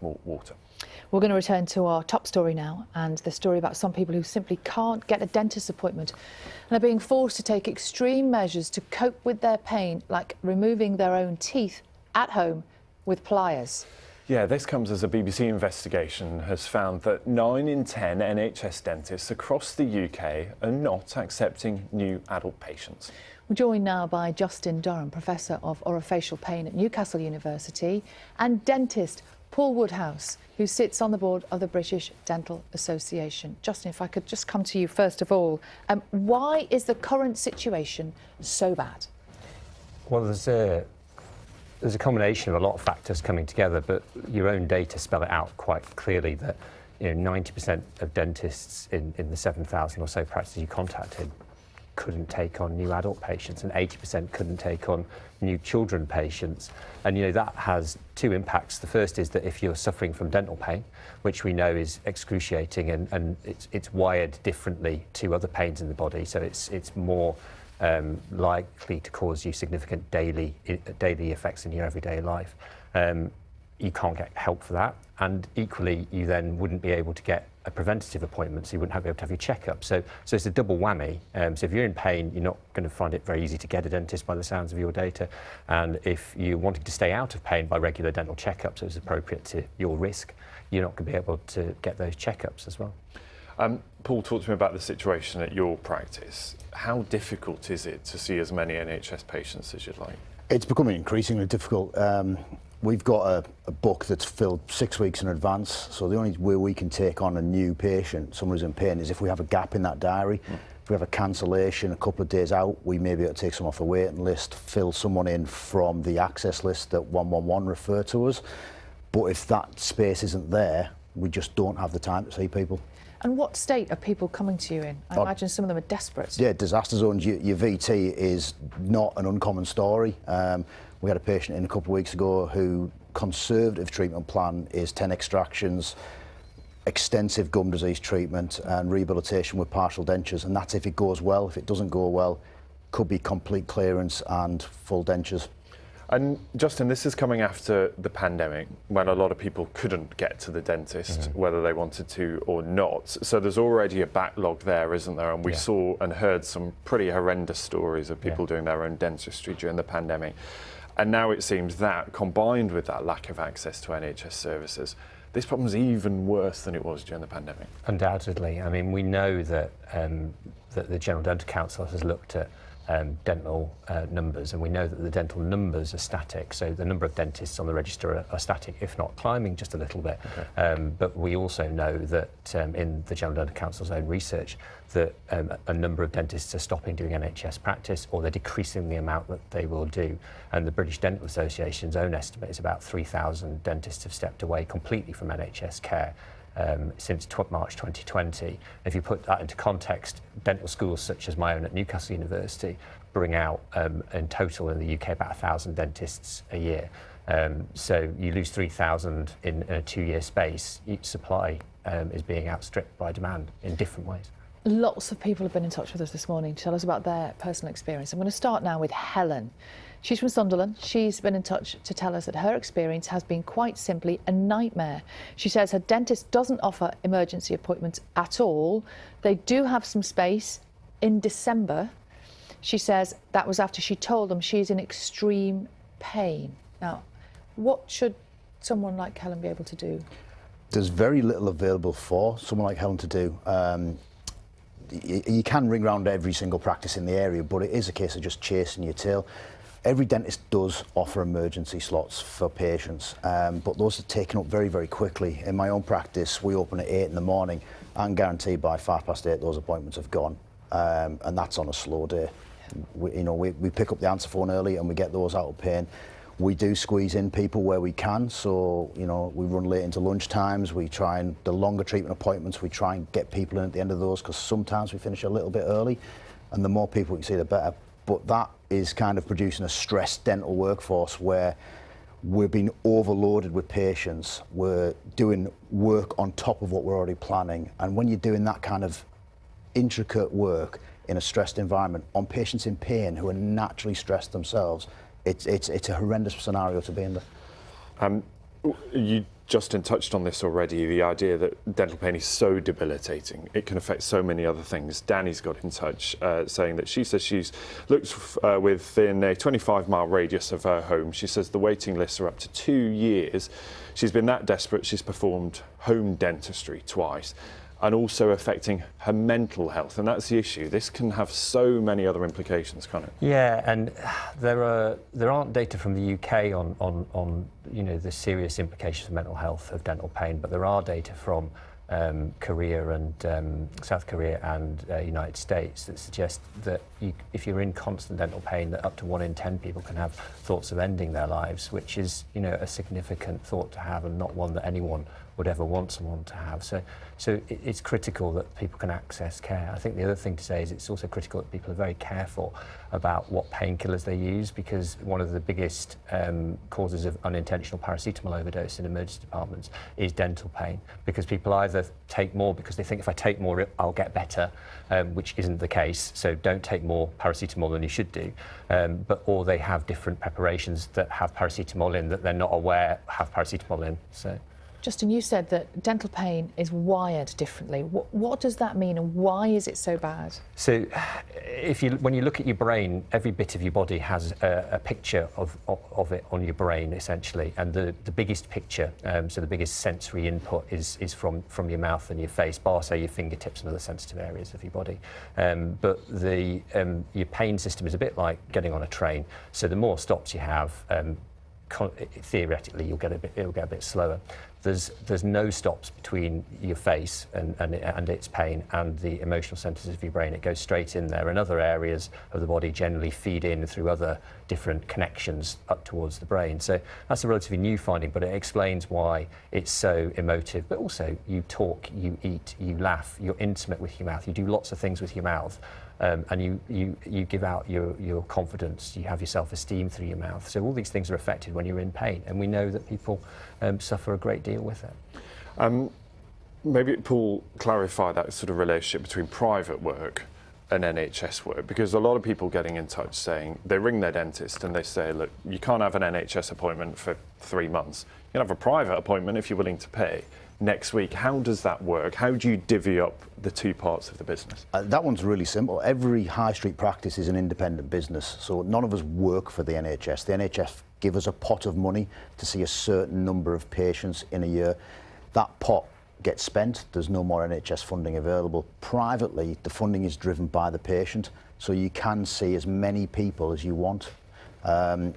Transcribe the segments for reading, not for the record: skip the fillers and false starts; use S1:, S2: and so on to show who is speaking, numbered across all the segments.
S1: more water.
S2: We're going to return to our top story now, and the story about some people who simply can't get a dentist appointment and are being forced to take extreme measures to cope with their pain, like removing their own teeth at home with pliers.
S1: Yeah, this comes as a BBC investigation has found that 9 in 10 NHS dentists across the UK are not accepting new adult patients.
S2: We're joined now by Justin Durham, Professor of Oro-facial Pain at Newcastle University, and dentist Paul Woodhouse, who sits on the board of the British Dental Association. Justin, if I could just come to you first of all, why is the current situation so bad?
S3: Well, there's a combination of a lot of factors coming together, but your own data spell it out quite clearly that 90% of dentists in the 7,000 or so practices you contacted couldn't take on new adult patients, and 80% couldn't take on new children patients. And that has two impacts. The first is that if you're suffering from dental pain, which we know is excruciating and it's wired differently to other pains in the body, so it's more likely to cause you significant daily effects in your everyday life. You can't get help for that, and equally you then wouldn't be able to get a preventative appointment, so you wouldn't be able to have your checkup. So it's a double whammy. So if you're in pain, you're not going to find it very easy to get a dentist by the sounds of your data, and if you're wanting to stay out of pain by regular dental checkups as appropriate to your risk, you're not going to be able to get those checkups as well.
S1: Paul, talk to me about the situation at your practice. How difficult is it to see as many NHS patients as you'd like?
S4: It's becoming increasingly difficult. We've got a book that's filled 6 weeks in advance, so the only way we can take on a new patient, someone who's in pain, is if we have a gap in that diary. If we have a cancellation a couple of days out, we may be able to take someone off the waiting list, fill someone in from the access list that 111 refer to us. But if that space isn't there, we just don't have the time to see people.
S2: And what state are people coming to you in? I imagine some of them are desperate.
S4: Yeah, disaster zones. Your VT is not an uncommon story. We had a patient in a couple of weeks ago who conservative treatment plan is 10 extractions, extensive gum disease treatment and rehabilitation with partial dentures, and that's if it goes well. If it doesn't go well, could be complete clearance and full dentures.
S1: And Justin, this is coming after the pandemic, when a lot of people couldn't get to the dentist, whether they wanted to or not. So there's already a backlog there, isn't there? And we saw and heard some pretty horrendous stories of people doing their own dentistry during the pandemic. And now it seems that, combined with that lack of access to NHS services, this problem's even worse than it was during the pandemic.
S3: Undoubtedly. I mean, we know that that the General Dental Council has looked at dental numbers, and we know that the dental numbers are static, so the number of dentists on the register are static, if not climbing just a little bit. But we also know that in the General Dental Council's own research that a number of dentists are stopping doing NHS practice, or they're decreasing the amount that they will do. And the British Dental Association's own estimate is about 3,000 dentists have stepped away completely from NHS care since March 2020. If you put that into context, dental schools such as my own at Newcastle University bring out in total in the UK about 1,000 dentists a year. So you lose 3,000 in a 2-year space. Each supply is being outstripped by demand in different ways.
S2: Lots of people have been in touch with us this morning to tell us about their personal experience. I'm going to start now with Helen. She's from Sunderland. She's been in touch to tell us that her experience has been quite simply a nightmare. She says her dentist doesn't offer emergency appointments at all. They do have some space in December. She says that was after she told them she's in extreme pain. Now, what should someone like Helen be able to do?
S4: There's very little available for someone like Helen to do. You can ring round every single practice in the area, but it is a case of just chasing your tail. Every dentist does offer emergency slots for patients, but those are taken up very, very quickly. In my own practice, we open at 8 in the morning, and guaranteed by 8:05 those appointments have gone, and that's on a slow day. We pick up the answer phone early and we get those out of pain. We do squeeze in people where we can, so we run late into lunch times. We try and the longer treatment appointments, we try and get people in at the end of those, because sometimes we finish a little bit early, and the more people we can see, the better. But that is kind of producing a stressed dental workforce where we're being overloaded with patients. We're doing work on top of what we're already planning, and when you're doing that kind of intricate work in a stressed environment on patients in pain who are naturally stressed themselves, it's a horrendous scenario to be in there.
S1: You, Justin, touched on this already, the idea that dental pain is so debilitating. It can affect so many other things. Danny's got in touch saying that she says she's looked within a 25-mile radius of her home. She says the waiting lists are up to 2 years. She's been that desperate, she's performed home dentistry twice, and also affecting her mental health. And that's the issue. This can have so many other implications, can't it?
S3: Yeah, and there aren't data from the UK on the serious implications of mental health of dental pain, but there are data from Korea and South Korea and United States that suggest that if you're in constant dental pain, that up to 1 in 10 people can have thoughts of ending their lives, which is a significant thought to have, and not one that anyone would ever want someone to have. So it's critical that people can access care. I think the other thing to say is it's also critical that people are very careful about what painkillers they use, because one of the biggest causes of unintentional paracetamol overdose in emergency departments is dental pain, because people either take more because they think if I take more I'll get better, which isn't the case, so don't take more paracetamol than you should do, or they have different preparations that have paracetamol in that they're not aware have paracetamol in. So.
S2: Justin, you said that dental pain is wired differently. What does that mean, and why is it so bad?
S3: So, when you look at your brain, every bit of your body has a picture of it on your brain, essentially. And the biggest picture, so the biggest sensory input, is from your mouth and your face, bar say your fingertips and other sensitive areas of your body. But your pain system is a bit like getting on a train. So the more stops you have, theoretically, it'll get a bit slower. There's no stops between your face and its pain and the emotional centres of your brain. It goes straight in there, and other areas of the body generally feed in through other different connections up towards the brain. So that's a relatively new finding, but it explains why it's so emotive. But also, you talk, you eat, you laugh, you're intimate with your mouth, you do lots of things with your mouth. And you give out your confidence, you have your self-esteem through your mouth. So all these things are affected when you're in pain, and we know that people suffer a great deal with it.
S1: Maybe, Paul, clarify that sort of relationship between private work and NHS work, because a lot of people getting in touch saying, they ring their dentist and they say, look, you can't have an NHS appointment for 3 months. You can have a private appointment if you're willing to pay next week. How does that work? How do you divvy up the two parts of the business?
S4: That one's really simple. Every high street practice is an independent business, so none of us work for the NHS. The NHS give us a pot of money to see a certain number of patients in a year. That pot gets spent, there's no more NHS funding available. Privately, the funding is driven by the patient, so you can see as many people as you want. The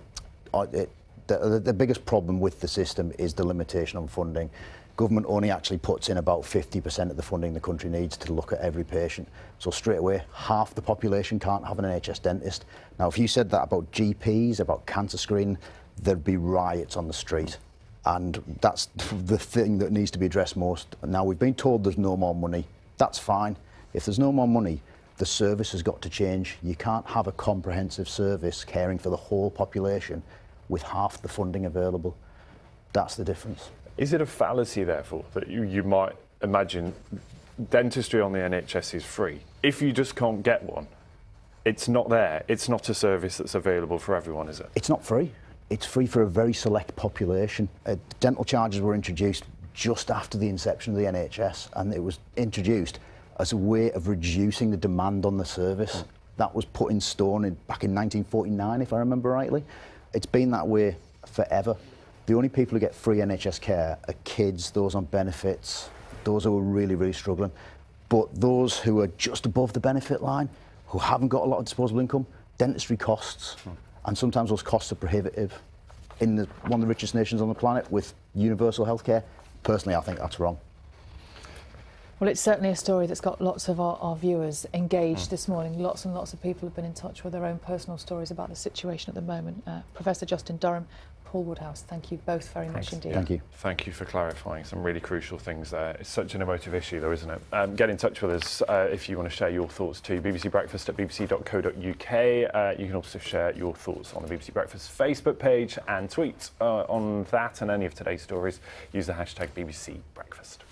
S4: biggest problem with the system is the limitation on funding. Government only actually puts in about 50% of the funding the country needs to look at every patient. So straight away, half the population can't have an NHS dentist. Now, if you said that about GPs, about cancer screening, there'd be riots on the street. And that's the thing that needs to be addressed most. Now, we've been told there's no more money. That's fine. If there's no more money, the service has got to change. You can't have a comprehensive service caring for the whole population with half the funding available. That's the difference.
S1: Is it a fallacy, therefore, that you might imagine dentistry on the NHS is free? If you just can't get one, it's not there. It's not a service that's available for everyone, is it?
S4: It's not free. It's free for a very select population. Dental charges were introduced just after the inception of the NHS, and it was introduced as a way of reducing the demand on the service. That was put in stone back in 1949, if I remember rightly. It's been that way forever. The only people who get free NHS care are kids, those on benefits, those who are really, really struggling. But those who are just above the benefit line, who haven't got a lot of disposable income, dentistry costs, and sometimes those costs are prohibitive. In one of the richest nations on the planet with universal healthcare, personally, I think that's wrong.
S2: Well, it's certainly a story that's got lots of our viewers engaged this morning. Lots and lots of people have been in touch with their own personal stories about the situation at the moment. Professor Justin Durham, Paul Woodhouse, thank you both very much indeed.
S4: Thank you.
S1: Thank you for clarifying some really crucial things there. It's such an emotive issue, though, isn't it? Get in touch with us if you want to share your thoughts too. BBC Breakfast at bbc.co.uk. You can also share your thoughts on the BBC Breakfast Facebook page and tweet on that and any of today's stories. Use the hashtag BBC Breakfast.